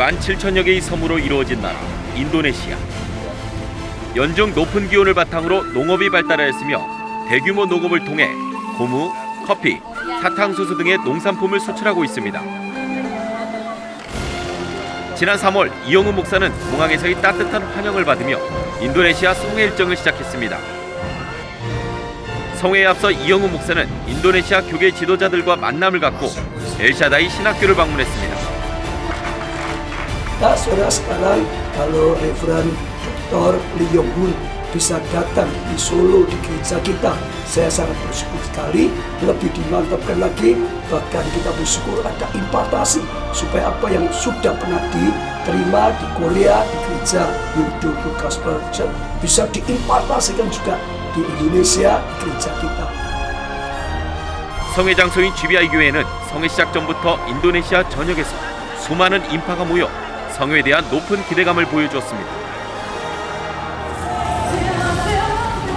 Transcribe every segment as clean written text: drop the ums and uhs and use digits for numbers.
17,000여 개의 섬으로 이루어진 나라 인도네시아. 연중 높은 기온을 바탕으로 농업이 발달하였으며 대규모 농업을 통해 고무, 커피, 사탕수수 등의 농산품을 수출하고 있습니다. 지난 3월 이영우 목사는 공항에서의 따뜻한 환영을 받으며 인도네시아 성회 일정을 시작했습니다. 성회에 앞서 이영우 목사는 인도네시아 교계 지도자들과 만남을 갖고 엘샤다이 신학교를 방문했습니다. Saudara sekarang, kalau Reverend Dr. Lee Yong Hun bisa datang di Solo di gereja kita, saya sangat bersyukur sekali. Lebih dimantapkan lagi, bahkan kita bersyukur ada impartasi supaya apa yang sudah pernah diterima di Korea di gereja Hindu Gospel Church bisa diimpartasikan juga di Indonesia di gereja kita. 성회 장소인 GBI 교회는 성회 시작 전부터 인도네시아 전역에서 수많은 인파가 모여 성회에 대한 높은 기대감을 보여주었습니다.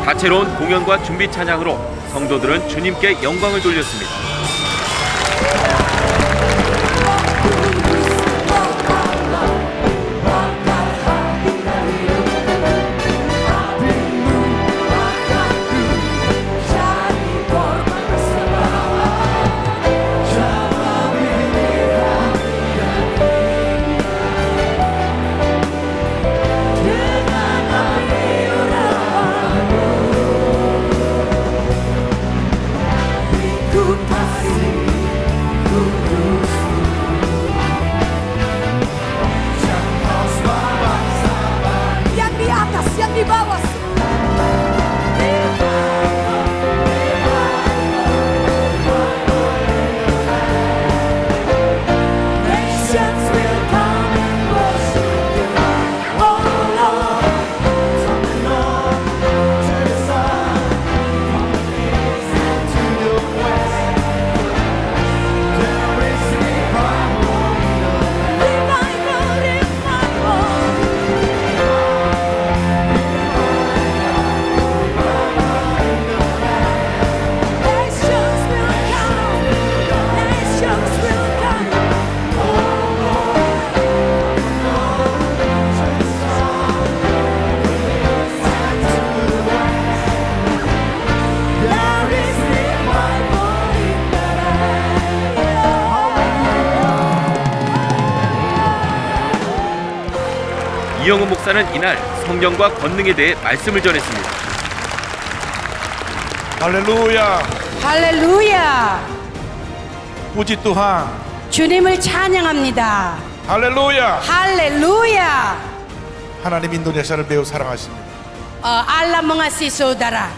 다채로운 공연과 준비 찬양으로 성도들은 주님께 영광을 돌렸습니다. 이영우 목사는 이날 성령과 권능에 대해 말씀을 전했습니다. 할렐루야. 할렐루야. puji Tuhan. 주님을 찬양합니다. 할렐루야. 할렐루야. 하나님 인도네시아를 매우 사랑하십니다. Allah mengasihi saudara.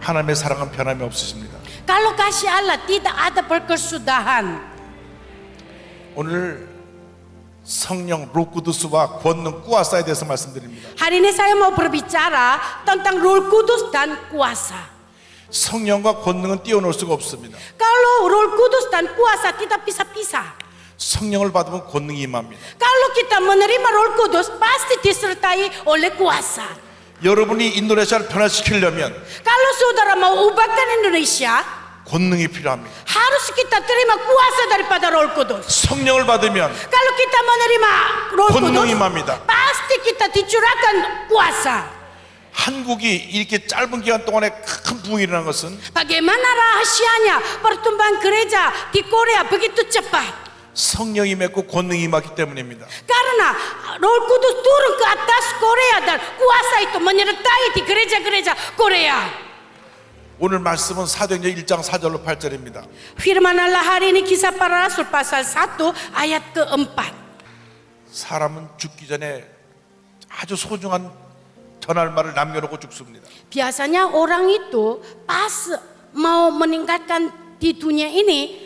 하나님의 사랑은 변함이 없으십니다. Kalau kasih Allah tidak ada perkesudahan. 오늘 성령 로쿠두스와 권능 꾸아사에 대해서 말씀드립니다. Hari ini saya mau berbicara tentang Roh Kudus dan kuasa. 성령과 권능은 띄워놓을 수가 없습니다. Kalau Roh Kudus dan kuasa tidak pisah-pisah. 성령을 받으면 권능이 임합니다. Kalau kita menerima Roh Kudus pasti disertai oleh kuasa. 여러분이 인도네시아를 변화시키려면 Kalau saudara mau ubahkan Indonesia, 권능이 필요합니다. harus kita terima kuasa daripada Roh Kudus. 성령을 받으면 Kalau kita menerima Roh 권능이 Kudus, 임합니다. pasti kita dicurahkan kuasa. 한국이 이렇게 짧은 기간 동안에 큰 부흥이 일어난 것은 Bagaimana rahasianya pertumbuhan gereja di Korea begitu cepat? 성령이 맺고 권능이 임하기 때문입니다. Karena Roh Kudus turun ke atas Korea dan kuasa itu menyertai di gereja-gereja Korea. 오늘 말씀은 사도행전 1장 4절로 8절입니다. Firman Allah hari ini Kisah Para Rasul pasal 1 ayat ke-4. 사람은 죽기 전에 아주 소중한 전할 말을 남겨놓고 죽습니다. Biasanya orang itu pas mau meninggalkan di dunia ini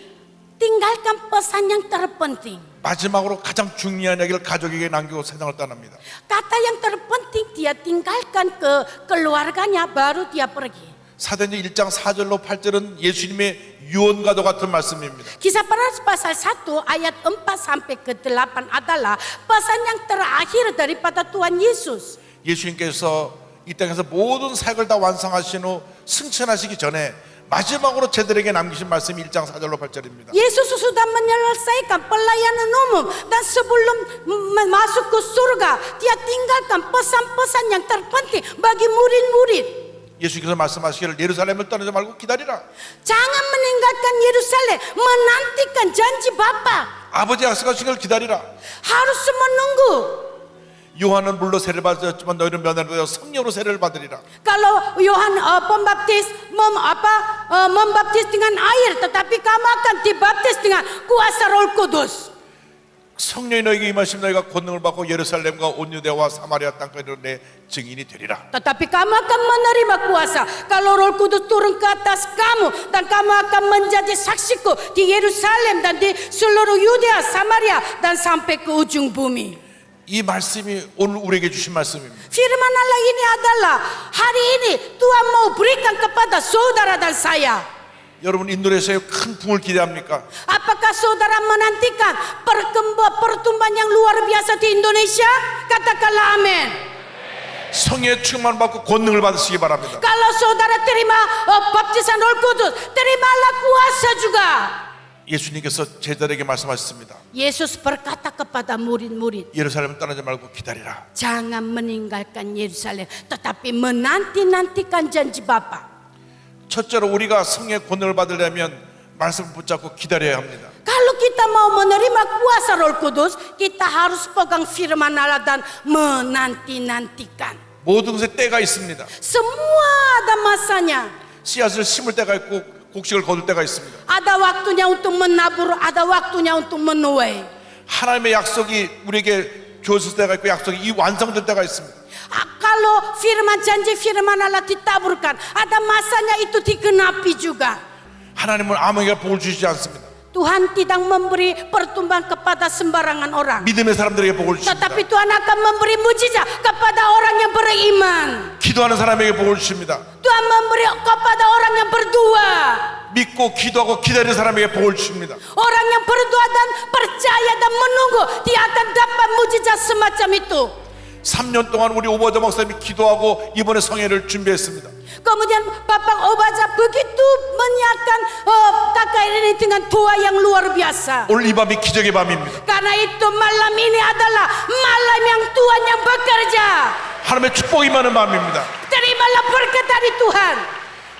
tinggalkan pesan yang terpenting. 마지막으로 가장 중요한 얘기를 가족에게 남기고 세상을 떠납니다. Kata yang terpenting dia tinggalkan ke keluarganya baru dia pergi. 사도행전 1장 4절로 8절은 예수님의 유언과도 같은 말씀입니다. Kisah Para Rasul pasal 1 ayat 4 sampai ke-8 adalah pesan yang terakhir daripada Tuhan Yesus. 예수님께서 이 땅에서 모든 사역을 다 완성하신 후 승천하시기 전에 마지막으로 제들에게 남기신 말씀이 1장 4절로 8절입니다. Yesus sudah menyelesaikan pelayanan umum dan sebelum masuk ke surga, dia tinggalkan pesan-pesan yang terpenting bagi murid-murid. 예수께서 말씀하시기를 예루살렘을 떠나지 말고 기다리라. Jangan meninggalkan Yerusalem, menantikan janji Bapa. 아버지 약속하신 걸 기다리라. Harus menunggu. 요한은 물로 세례를 받았지만 너희는 면회를 받아 성령으로 세례를 받으리라. Kalau Yohan pembaptis membaptis dengan air, tetapi kamu akan dibaptis dengan kuasa Roh Kudus. 성령이 너에게 임하시면 너희가 권능을 받고 예루살렘과 온 유대와 사마리아 땅까지 내 증인이 되리라. Tetapi kamu akan menerima kuasa kalau Roh Kudus turun ke atas kamu, dan kamu akan menjadi saksiku di Yerusalem dan di seluruh Yudea, Samaria dan sampai ke ujung bumi. 이 말씀이 오늘 우리에게 주신 말씀입니다. Firman Allah ini adalah hari ini Tuhan mau berikan kepada saudara dan saya. 여러분 인도네시아에 큰 붕을 기대합니까? Apakah saudara menantikan pertumbuhan yang luar biasa di Indonesia? Katakanlah amin. 성령의 충만 받고 권능을 받으시기 바랍니다. Kalau saudara terima baptisan Roh Kudus, terimalah kuasa juga. 예수님께서 제자들에게 말씀하셨습니다. Yesus berkata kepada murid-murid, 예루살렘 떠나지 말고 기다리라. jangan meninggalkan Yerusalem, tetapi menanti-nantikan janji Bapa. 첫째로 우리가 성령의 권능을 받으려면 말씀을 붙잡고 기다려야 합니다. Kalau kita mau menerima kuasa Roh Kudus, kita harus pegang firman Allah dan menanti-nantikan. 모든 것에 때가 있습니다. Semua ada masanya. 씨앗을 심을 때가 있고 곡식을 거둘 때가 있습니다. Ada waktunya untuk menabur, ada waktunya untuk menuai. 하나님의 약속이 우리에게 주어질 때가 있고 약속이 이 완성될 때가 있습니다. Kalau firman janji firman Allah ditaburkan, ada masanya itu digenapi juga. 하나님은 아무에게 복을 주시지 않습니다. Tuhan tidak memberi pertumbuhan kepada sembarangan orang, 믿음의 사람들에게 복을 주십니다. tetapi Tuhan akan memberi mujizat kepada orang yang beriman. 기도하는 사람에게 복을 주십니다. Tuhan memberi kepada orang yang berdoa. 믿고 기도하고 기다리는 사람에게 복을 주십니다. Orang yang berdoa dan percaya dan menunggu, dia akan dapat mujizat semacam itu. 3년 동안 우리 오버저 목사님이 기도하고 이번에 성회를 준비했습니다. Kemudian Bapak Obaja begitu menyiapkan KKR ini dengan doa yang luar biasa. 오늘 이 밤이 기적의 밤입니다. Karena itu malam ini adalah malam yang Tuhan yang bekerja. 하나님의 축복이 많은 밤입니다. Terimalah berkat dari Tuhan.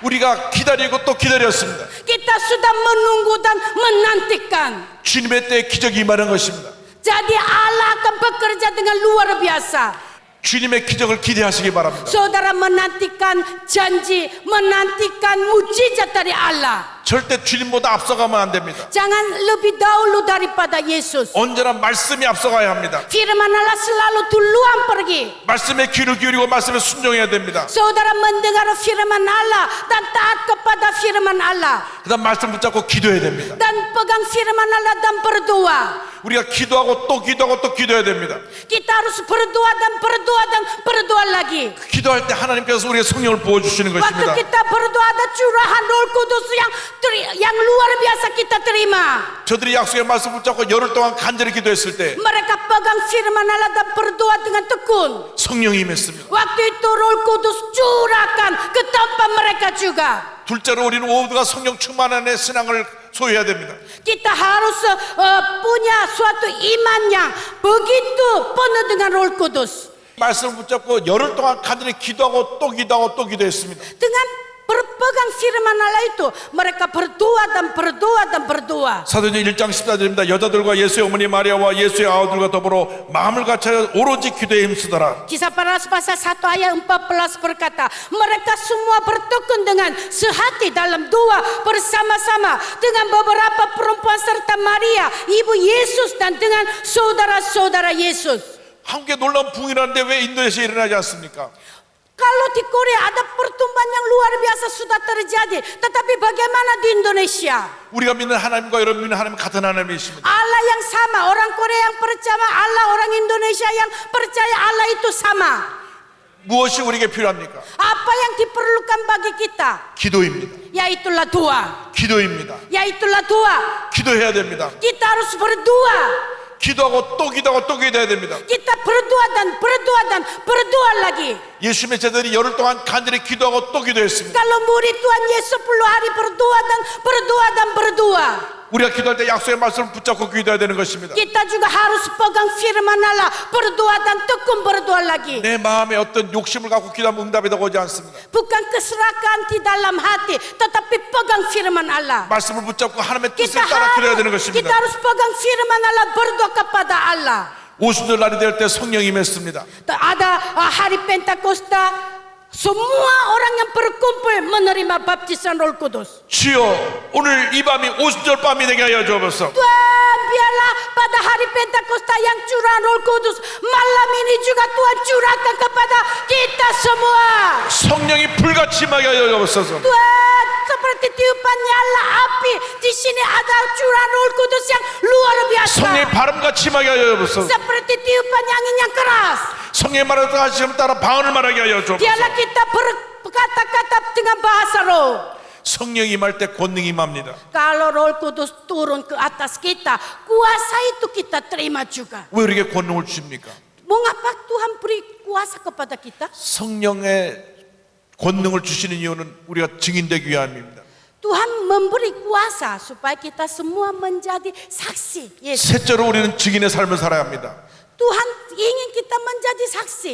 우리가 기다리고 또 기다렸습니다. Kita sudah menunggu dan menantikan. 주님의 때에 기적이 임하는 것입니다. Jadi Allah akan bekerja dengan luar biasa. 주님의 기적을 기대하시기 바랍니다. Saudara menantikan janji, menantikan mujizat dari Allah. 절대 주님보다 앞서가면 안 됩니다. Jangan lebih dahulu daripada Yesus. 언제나 말씀이 앞서가야 합니다. Firman Allah selalu duluan pergi. 말씀에 귀를 기울이고 말씀에 순종해야 됩니다. Saudara mendengar firman Allah dan taat kepada firman Allah. 그다음 말씀 붙잡고 기도해야 됩니다. Dan pegang firman Allah dan berdoa. 우리가 기도하고 또 기도하고 또 기도해야 됩니다. Kita harus berdoa dan berdoa dan berdoa lagi. 기도할 때 하나님께서 우리의 성령을 부어주시는 Waktu 것입니다. kita berdoa ada curahan Roh Kudus yang luar biasa kita terima. 저들이 약속의 말씀 붙잡고 열흘 동안 간절히 기도했을 때 Mereka pegang firman Allah dan berdoa dengan tekun. 성령이 임했습니다. Waktu itu Roh Kudus curahkan ke tempat mereka juga. 둘째로 우리는 모두가 성령 충만한 신앙을 소유해야 됩니다. Kita harus punya suatu iman yang begitu penuh dengan Roh Kudus. 말씀을 붙잡고 열흘 동안 간절히 기도하고 또 기도하고 또 기도했습니다. Dengan berpegang firman Allah itu, mereka berdoa dan berdoa dan berdoa. 사도행전 1장 14절입니다. 여자들과 예수의 어머니 마리아와 예수의 아우들과 더불어 마음을 같이 오로지 기도에 힘쓰더라. Kisah para Rasul pasal 1 ayat 14 berkata, mereka semua bertekun dengan sehati dalam doa bersama-sama dengan beberapa perempuan serta Maria, ibu Yesus, dan dengan saudara-saudara Yesus. 함께 놀라운 붕이라는데 왜 인도네시아에 일어나지 않습니까? Kalau di Korea ada pertumbuhan yang luar biasa sudah terjadi, tetapi bagaimana di Indonesia? 우리가 믿는 하나님과 여러분 믿는 하나님은 같은 하나님이십니다. Allah yang sama, orang Korea yang percaya Allah, orang Indonesia yang percaya Allah itu sama. 무엇이 우리에게 필요합니까? Apa yang diperlukan bagi kita? 기도입니다. Yaitulah doa. 기도입니다. Yaitulah doa. 기도해야 됩니다. Kita harus berdoa. 기도하고 또 기도하고 또 기도해야 됩니다. Kita berdoa dan berdoa lagi. 예수님의 제자들이 열흘 동안 간절히 기도하고 또 기도했습니다. Kalau murid Tuhan Yesus 10 hari berdoa. 우리가 기도할 때 약속의 말씀을 붙잡고 기도해야 되는 것입니다. Kita juga harus pegang firman Allah, berdoa dan tekun berdoa lagi. 내 마음에 어떤 욕심을 갖고 기도하면 응답이 더 오지 않습니다. Bukan keserakahan di dalam hati, tetapi pegang firman Allah. 말씀을 붙잡고 하나님의 뜻을 Kita 따라 기도해야 되는 것입니다. harus pegang firman Allah, berdoa kepada Allah. 오순절 날이 될 때 성령이 임했습니다. Ada hari Pentakosta, semua orang yang berkumpul menerima baptisan Roh Kudus. 주여 오늘 이 밤이 오순절 밤이 되게 하여 주옵소서. Tuhan, biarlah pada hari Pentakosta yang curah Roh Kudus, malam ini juga Tuhan curahkan kepada kita semua. 성령이 불같이 임하게 하여 주옵소서. Tuhan, seperti tiupan nyala api, di sini ada curah Roh Kudus yang luar biasa. 성령이 바람같이 임하게 하여 주옵소서. Seperti tiupan angin yang keras. 성령의 말을 하시면 따라 방언을 말하게 하여 주옵소서. Biarlah kita berkata-kata dengan bahasa roh. 성령이 임할 때 권능이 임합니다. Kalau Roh Kudus turun ke atas kita, kuasa itu kita terima juga. 왜 우리에게 권능을 주십니까? Mengapa Tuhan beri kuasa kepada kita? 성령의 권능을 주시는 이유는 우리가 증인되기 위함입니다. Tuhan memberi kuasa supaya kita semua menjadi saksi Yesus. 셋째로 우리는 증인의 삶을 살아야 합니다. Tuhan ingin kita menjadi saksi.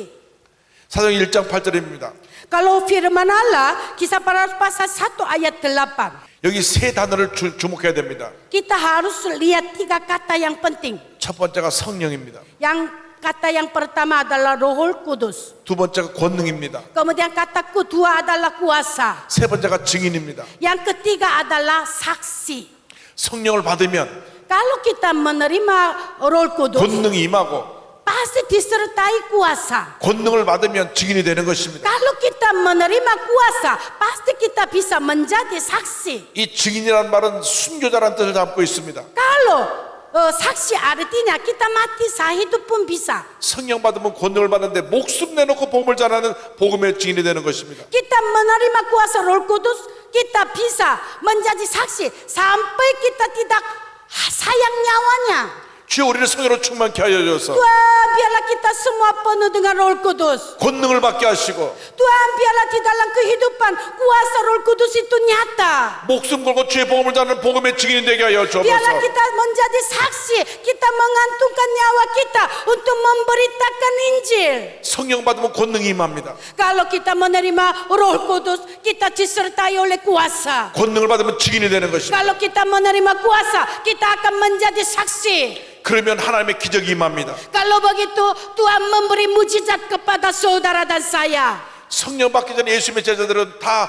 사도행 1장 8절입니다. Kalau firman Allah, Kisah Para Rasul pasal 1 ayat 8. 여기 세 단어를 주목해야 됩니다. Kita harus lihat 3 kata yang penting. 첫 번째가 성령입니다. Yang kata yang pertama adalah Roh Kudus. 두 번째가 권능입니다. Kemudian kata kedua adalah kuasa. 세 번째가 증인입니다. Yang ketiga adalah saksi. 성령을 받으면 Kalau kita menerima Roh Kudus, 권능이 임하고 pasti disertai kuasa. 권능을 받으면 증인이 되는 것입니다. Kalau kita menerima kuasa, pasti kita bisa menjadi saksi. 이 증인이라는 말은 순교자라는 뜻을 담고 있습니다. Kalau saksi artinya kita mati hidup pun bisa. 성령 받으면 권능을 받는데 목숨 내놓고 복음을 전하는 복음의 증인이 되는 것입니다. Kita menerima kuasa Roh Kudus, kita bisa menjadi saksi sampai kita tidak sayang nyawanya. 주여 우리를 성령으로 충만케 하여 주셔서 Tuhan, biarlah kita semua penuh dengan Roh Kudus. 권능을 받게 하시고 Tuhan, biarlah di dalam kehidupan kuasa Roh Kudus itu nyata. 목숨 걸고 주의 복음을 전하는 복음의 증인이 되게 하여 Biarlah 주옵소서. kita menjadi saksi, kita mengantungkan nyawa kita untuk memberitakan Injil. 성령 받으면 권능이 임합니다. Kalau kita menerima Roh Kudus, kita disertai oleh kuasa. 권능을 받으면 증인이 되는 것입니다. Kalau kita menerima kuasa, kita akan menjadi saksi. 그러면 하나님의 기적이 임합니다. Kalau begitu, Tuhan memberi mujizat kepada saudara dan saya. 성령 받기 전에 예수님의 제자들은 다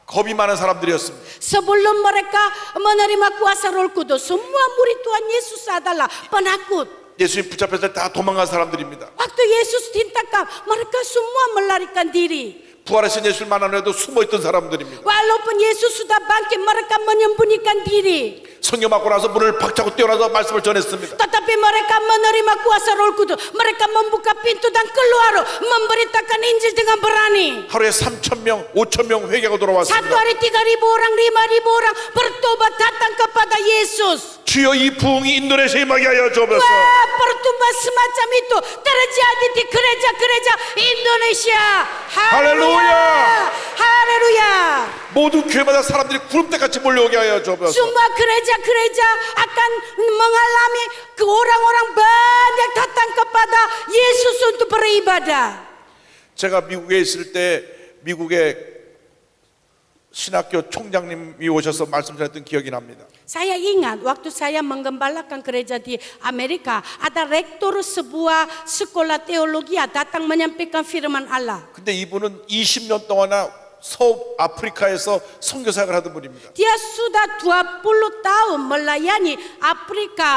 겁이 많은 사람들이었습니다. Sebelum mereka menerima kuasa Roh Kudus, semua murid Tuhan Yesus adalah penakut. 예수님 붙잡혔을 때 다 도망간 사람들입니다. Waktu Yesus tintakan, mereka semua melarikan diri. 부활하신 예수를 만나려도 숨어있던 사람들입니다. Walaupun Yesus sudah bangkit, mereka menyembunyikan diri. 성령 받고 나서 문을 박차고 뛰어나서 말씀을 전했습니다. Tetapi mereka menerima kuasa Roh Kudus. Mereka membuka pintu dan keluar memberitakan Injil dengan berani. 하루에 3,000명, 5,000명 회개하고 Satu 돌아왔습니다. hari 3.000 orang, 5.000 orang bertobat datang kepada Yesus. 주여 이 부흥이 인도네시아에 임하게 하여 주옵소서. Wah, pertumbuhan semacam itu terjadi di gereja-gereja Indonesia. 할렐루야! Haleluya. 모든 교회마다 사람들이 구름대같이 몰려오게 하여 주옵소서. Semua gereja-gereja akan mengalami orang-orang banyak datang kepada Yesus untuk beribadah. 제가 미국에 있을 때 미국의 신학교 총장님이 오셔서 말씀 전했던 기억이 납니다. Saya ingat waktu saya menggembalakan gereja di Amerika, ada rektor sebuah sekolah teologi datang menyampaikan firman Allah. 근데 이분은 20년 동안이나 서아프리카에서 선교사역을 하던 분입니다. Dia sudah 20 tahun melayani Afrika,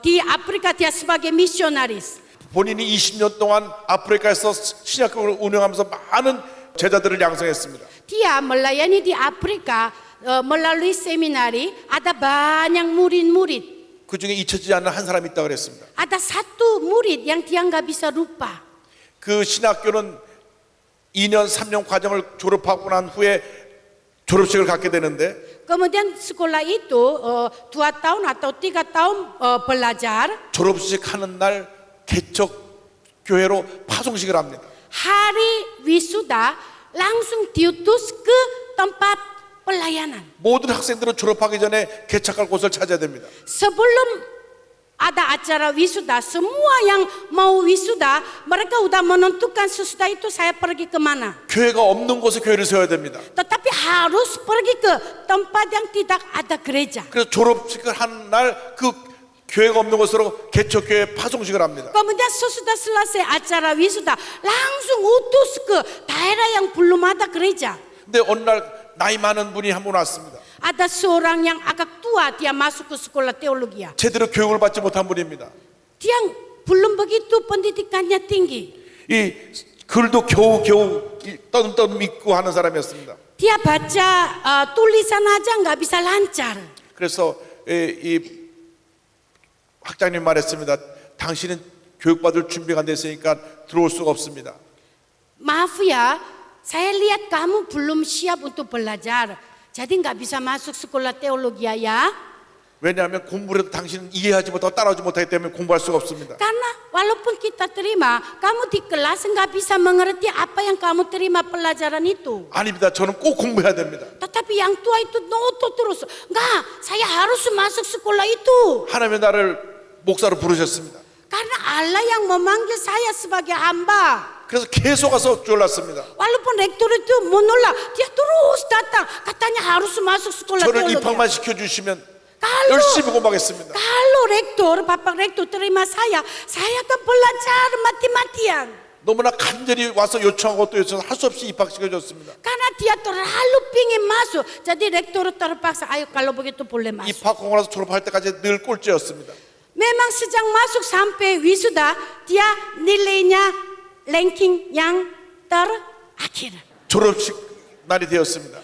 di Afrika dia sebagai misionaris. 본인이 20년 동안 아프리카에서 신학교를 운영하면서 많은 제자들을 양성했습니다. Dia melayani di Afrika melalui seminari, ada banyak murid-murid. 그 중에 잊혀지지 않는 한 사람이 있다고 그랬습니다. Ada satu murid yang dia nggak bisa lupa. 그 신학교는 2년, 3년 과정을 졸업하고 난 후에 졸업식을 갖게 되는데 Kemudian sekolah itu 2 tahun atau 3 tahun belajar. 졸업식 하는 날 개척 교회로 파송식을 합니다. Hari wisuda langsung diutus ke tempat pelayanan. 모든 학생들은 졸업하기 전에 개척할 곳을 찾아야 됩니다. Sebelum ada acara wisuda, semua yang mau wisuda, mereka udah menentukan sesudah itu saya pergi kemana. 교회가 없는 곳에 교회를 세워야 됩니다. Tetapi harus pergi ke tempat yang tidak ada gereja. 그래서 졸업식을 하는 날 그 교회가 없는 곳으로 개척교회 파송식을 합니다. Kemudian sesudah selesai acara wisuda, langsung utus ke daerah yang belum ada gereja. 근데 어느 날 나이 많은 분이 한 분 왔습니다. Ada seorang yang agak tua, dia masuk ke sekolah teologi. 제대로 교육을 받지 못한 분입니다. Dia belum begitu pendidikannya tinggi. 이 글도 겨우 떠듬떠듬 읽고 하는 사람이었습니다. Dia baca tulisan aja nggak bisa lancar. 그래서 이 학장님 말했습니다. 당신은 교육받을 준비가 안 됐으니까 들어올 수가 없습니다. Maaf ya, saya lihat kamu belum siap untuk belajar. Jadi nggak bisa masuk sekolah teologi ya. 왜냐하면 공부를 해도 당신은 이해하지 못하고 따라오지 못하기 때문에 공부할 수가 없습니다. Karena walaupun kita terima, kamu di kelas nggak bisa mengerti apa yang kamu terima pelajaran itu. 아닙니다. 저는 꼭 공부해야 됩니다. Tetapi yang tua itu noto terus. Enggak, saya harus masuk sekolah itu. 하나님의 나를 목사로 부르셨습니다. Karena Allah yang memanggil saya sebagai hamba. 그래서 계속 가서 졸랐습니다. Walaupun rektor itu menolak, dia terus datang. Katanya harus masuk sekolah 저를 teologi. 입학만 시켜주시면 Kalau 열심히 공부하겠습니다. Kalau rektor, Bapak rektor terima saya akan belajar mati-matian. 너무나 간절히 와서 요청하고 또 요청해서 할 수 없이 입학시켜줬습니다. Karena dia terlalu pingin masuk. Jadi rektor terpaksa, ayo kalau begitu boleh masuk. 입학하고 나서 졸업할 때까지 늘 꼴찌였습니다. Memang sejak masuk sampai wisuda, dia nilainya ranking yang terakhir. 졸업식 날이 되었습니다.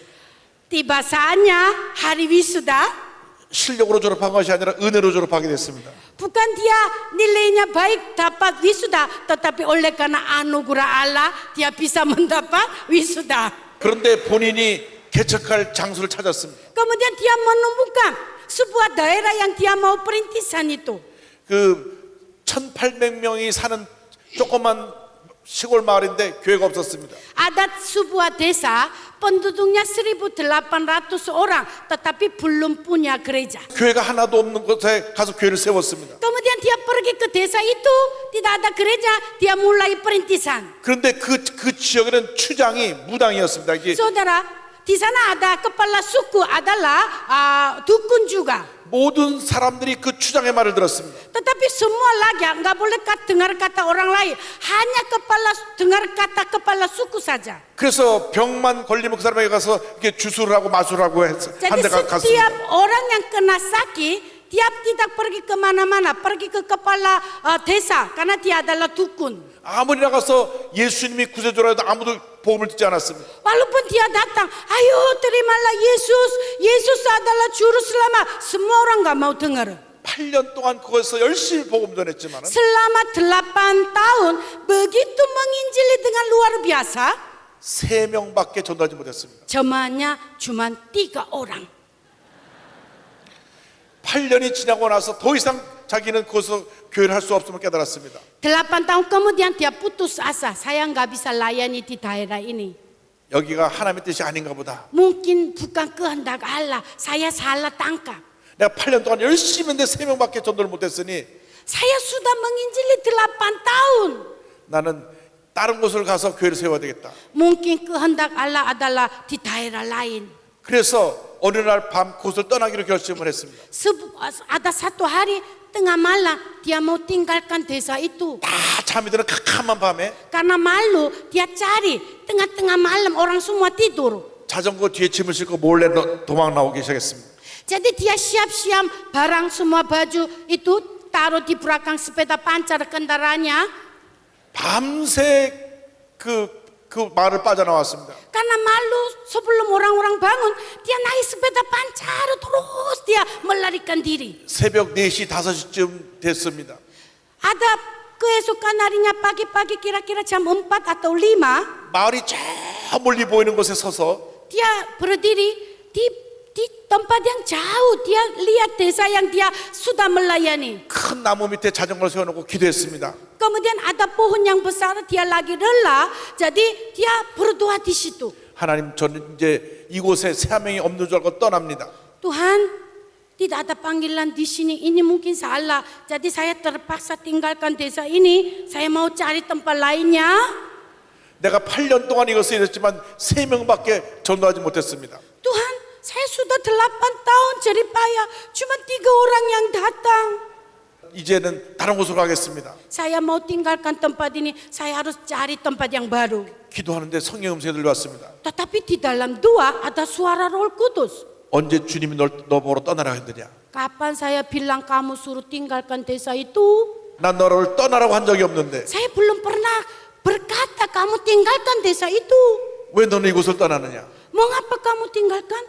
Tiba saatnya hari wisuda. 실력으로 졸업한 것이 아니라 은혜로 졸업하게 됐습니다. Bukan dia nilainya baik dapat wisuda, tetapi oleh karena anugerah Allah dia bisa mendapat wisuda. 그런데 본인이 개척할 장소를 찾았습니다. Kemudian dia menemukan sebuah daerah yang dia mau perintisan itu. 그 1,800명이 사는 조그만 시골 마을인데 교회가 없었습니다. Ada sebuah desa penduduknya 1.800 orang, tetapi belum punya gereja. 교회가 하나도 없는 곳에 가서 교회를 세웠습니다. Kemudian dia pergi ke desa itu, tidak ada gereja, dia mulai perintisan. 그런데 그 지역에는 추장이 무당이었습니다. 이게 Saudara, di sana ada kepala suku adalah dukun juga. 모든 사람들이 그 추장의 말을 들었습니다. Tetapi semua lagi nggak boleh dengar kata orang lain, hanya dengar kata kepala suku saja. 그래서 병만 걸리면 그 사람에게 가서 이렇게 주술을 하고 마술을 하고 해서 한 Jadi 대 setiap 갔습니다. orang yang kena sakit, dia tidak pergi kemana-mana, pergi ke kepala desa karena dia adalah dukun. 아무리 나가서 예수님이 구세주라 해도 아무도 복음을 듣지 않았습니다. Walaupun dia datang, ayo terimalah Yesus, Yesus adalah juru selamat, semua orang nggak mau dengar. 8년 동안 그것에서 열심히 복음 전했지만 Selama 8 tahun begitu menginjili dengan luar biasa, 3명밖에 전도하지 못했습니다. jemaahnya cuma 3 orang. 8년이 지나고 나서 더 이상 자기는 거기서 교회를 할 수 없음을 깨달았습니다. 8 tahun kemudian dia putus asa, saya nggak bisa layani di daerah ini. 여기가 하나님의 뜻이 아닌가 보다. Mungkin bukan kehendak Allah, saya salah tangkap. 내가 8년 동안 열심히 했는데 3명밖에 전도를 못했으니 Saya sudah menginjili 8 tahun. 나는 다른 곳을 가서 교회를 세워야 되겠다. Mungkin kehendak Allah adalah di daerah lain. 그래서 어느 날 밤 그곳을 떠나기로 결심을 했습니다. Ada satu hari tengah malam dia mau tinggalkan desa itu. 다 잠이 드는 캄캄한 밤에 Karena malu dia cari tengah-tengah malam orang semua tidur. 자전거 뒤에 짐을 싣고 몰래 도망 나오기 시작했습니다. Jadi dia siap-siap barang semua baju itu taruh di belakang sepeda pancar kendaraannya. 밤새 그 마을을 빠져나왔습니다. Karena malu sebelum orang-orang bangun dia naik sepeda pancar terus dia melarikan diri. 새벽 4시, 5시쯤 됐습니다. Ada keesokan harinya pagi-pagi kira-kira jam 4 atau 5 마을이 저 멀리 보이는 곳에 서서 dia berdiri di di tempat yang jauh dia lihat desa yang dia sudah melayani. 큰 나무 밑에 자전거를 세워놓고 기도했습니다. Kemudian ada pohon yang besar, dia lagi rela, jadi dia berdoa di situ. 하나님, 저는 이제 이곳에 새 명이 없는 줄 알고 떠납니다. Tuhan, tidak ada panggilan di sini, ini mungkin salah. Jadi saya terpaksa tinggalkan desa ini, saya mau cari tempat lainnya. 내가 8년 동안 이것을 일했지만 3명밖에 전도하지 못했습니다. Tuhan, saya sudah 8 tahun jeripaya, cuma 3 orang yang datang. 이제는 다른 곳으로 가겠습니다. Saya mau tinggalkan tempat ini, saya harus cari tempat yang baru. 기도하는데 성령 음성이 들려왔습니다. Tetapi di dalam doa ada suara Roh Kudus. 언제 주님이 너 보러 떠나라 했느냐? Kapan saya bilang kamu suruh tinggalkan desa itu? 난 너를 떠나라고 한 적이 없는데 Saya belum pernah berkata kamu tinggalkan desa itu. 왜 너는 이곳을 떠나느냐? Mengapa kamu tinggalkan?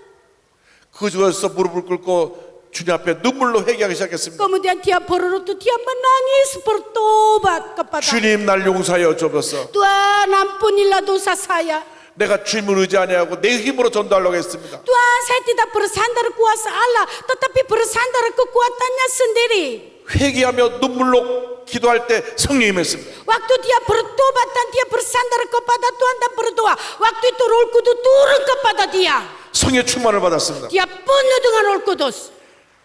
그 중에서 무릎을 꿇고 주님 앞에 눈물로 회개하기 시작했습니다. Kemudian dia berlutut, dia menangis bertobat kepada 주님, 날 용서하여 주옵소서. Tuhan, ampunilah dosa saya. 내가 주님을 의지 아니하고 내 힘으로 전도하려고 했습니다. Tuhan, saya tidak bersandar kuasa Allah, tetapi bersandar kekuatannya sendiri. 회개하며 눈물로 기도할 때 성령이 임했습니다. Waktu dia bertobat dan dia bersandar kepada Tuhan dan berdoa, waktu itu Roh Kudus turun kepada dia. 성의 충만을 받았습니다. Dia penuh dengan Roh Kudus.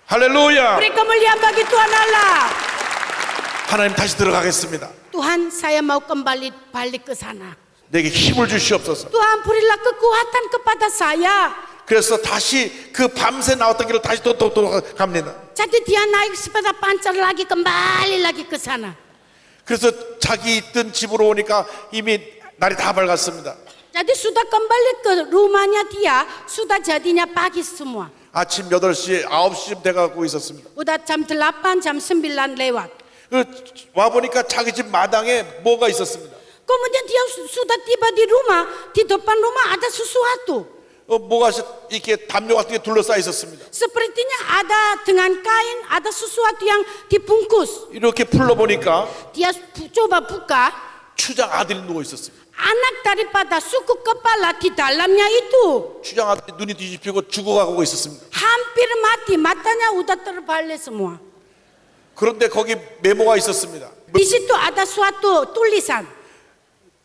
할렐루야. Beri kemuliaan bagi Tuhan Allah. 하나님, 다시 들어가겠습니다. Tuhan, saya mau kembali balik ke sana. 내게 힘을 주시옵소서. Tuhan, berilah kekuatan kepada saya. 그래서 다시 그 밤새 나왔던 길을 다시 또 갑니다. Jadi dia naik sepeda pancar lagi, kembali lagi ke sana. 그래서 자기 있던 집으로 오니까 이미 날이 다 밝았습니다. Jadi sudah kembali ke rumahnya dia, sudah jadinya pagi semua. 아침 8시, 9시쯤 돼가고 있었습니다. Udah jam 8, jam 9 lewat. 와보니까 자기 집 마당에 뭐가 있었습니다. Kemudian dia sudah tiba di rumah, di depan rumah ada sesuatu. 뭐가 이렇게 담요 같은 게 둘러싸여 있었습니다. Sepertinya ada dengan kain, ada sesuatu yang dibungkus. 이렇게 풀러보니까 Dia coba buka, 추장 아들이 누워 있었습니다. anak daripada suku kepala di dalamnya itu. 추장 아들이 눈이 뒤집히고 죽어가고 있었습니다. Hampir mati, matanya udah terbalik semua. 그런데 거기 메모가 있었습니다. Di situ ada suatu tulisan.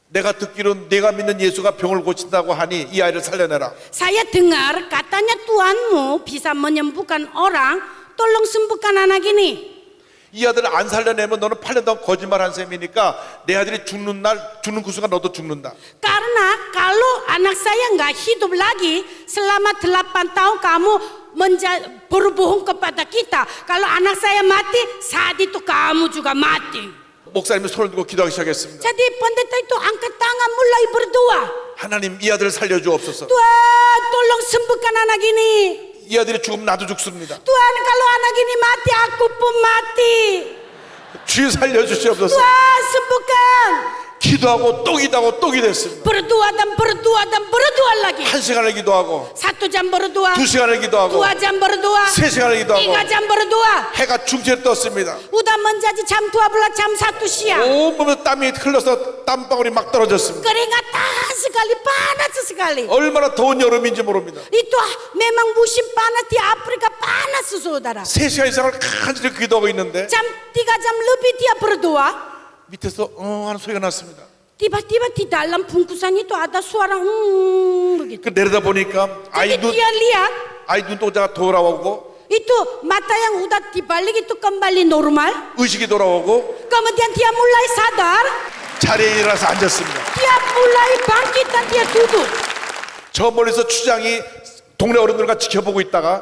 내가 듣기로는 내가 믿는 예수가 병을 고친다고 하니 이 아이를 살려내라. Saya dengar katanya Tuhanmu bisa menyembuhkan orang, tolong sembuhkan anak ini. 이 아들을 안 살려내면 너는 8년 동안 거짓말한 셈이니까 내 아들이 죽는 그 순간 너도 죽는다. Karena kalau anak saya nggak hidup lagi selama 8 tahun kamu berbohong kepada kita. Kalau anak saya mati, saat itu kamu juga mati. 목사님이 손을 들고 기도하기 시작했습니다. Jadi pendeta itu angkat tangan mulai berdoa. 하나님, 이 아들을 살려주옵소서. Tuhan, tolong sembuhkan anak ini. 이 아들이 죽으면 나도 죽습니다. Tuhan, kalau anak ini mati, aku pun mati. 주여 살려주시옵소서. Tuhan, sembuhkan. 기도하고 또 기도하고 또 기도했습니다. Berdoa dan berdoa dan berdoa lagi. 1시간을 기도하고 1 jam berdoa, 2시간을 기도하고 2 jam berdoa, 3시간을 기도하고 3 jam berdoa. 해가 중천에 떴습니다. Udah menjadi jam 12, jam 1 siang. 온몸에 땀이 흘러서 땀방울이 막 떨어졌습니다. Keringatan sekali, panas sekali. 얼마나 더운 여름인지 모릅니다. Itu memang musim panas di Afrika, panas saudara. 3시간 이상을 간절히 기도하고 있는데 Jam 3 jam lebih dia berdoa. 밑에서 하는 소리가 났습니다. Tiba-tiba di dalam bungkusan itu ada suara begitu. 그 내려다 보니까 Jadi dia lihat 아이 눈동자가 돌아오고 itu mata yang udah dibalik itu kembali normal. 의식이 돌아오고 Kemudian dia mulai sadar. 자리에 일어나서 앉았습니다. Dia mulai bangkit dan dia duduk. 저 멀리서 추장이 동네 어른들과 지켜보고 있다가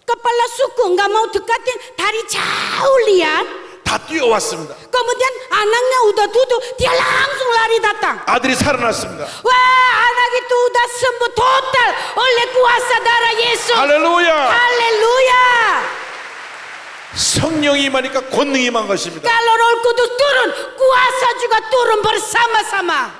Kepala suku nggak mau dekatin, dari jauh lihat. 다 뛰어왔습니다. Kemudian anaknya udah duduk, dia langsung lari datang. 아들이 살아났습니다. Wah, anak itu udah sembuh total oleh kuasa darah Yesus. 할렐루야! Haleluya. 성령이 임하니까 권능이 임한 것입니다. Kalau Roh Kudus turun, kuasa juga turun bersama-sama.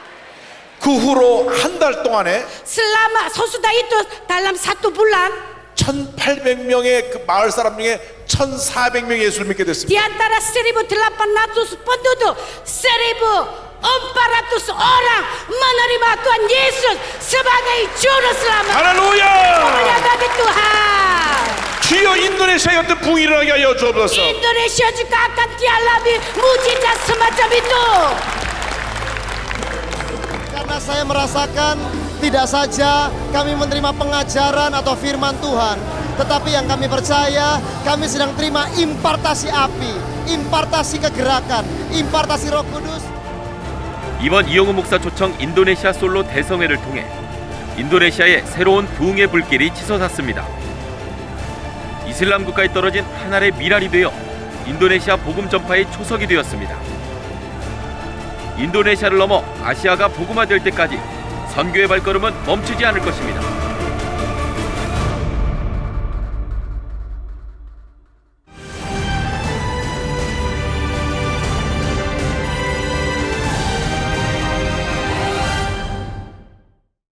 그 후로 한 달 동안에 Selama sesudah itu dalam 1 bulan 1800명의 그 마을 사람 중에 1400명이 예수를 믿게 di 됐습니다. antara 1.800 penduduk, 1.400 orang menerima Tuhan Yesus sebagai juru selamat. 할렐루야! Mulia bagi Tuhan. 주여 인도네시아의 어떤 붕이 일어나게 하여 주옵소서. Indonesia juga akan dialami mujizat semacam itu. Karena saya merasakan tidak saja kami menerima pengajaran atau firman Tuhan, tetapi yang kami percaya kami sedang terima impartasi api, impartasi kegerakan, impartasi Roh Kudus. 이번 이영우 목사 초청 인도네시아 솔로 대성회를 통해 인도네시아의 새로운 부흥의 불길이 치솟았습니다. 이슬람 국가에 떨어진 한 알의 미랄이 되어 인도네시아 복음 전파의 초석이 되었습니다. 인도네시아를 넘어 아시아가 복음화될 때까지 선교의 발걸음은 멈추지 않을 것입니다.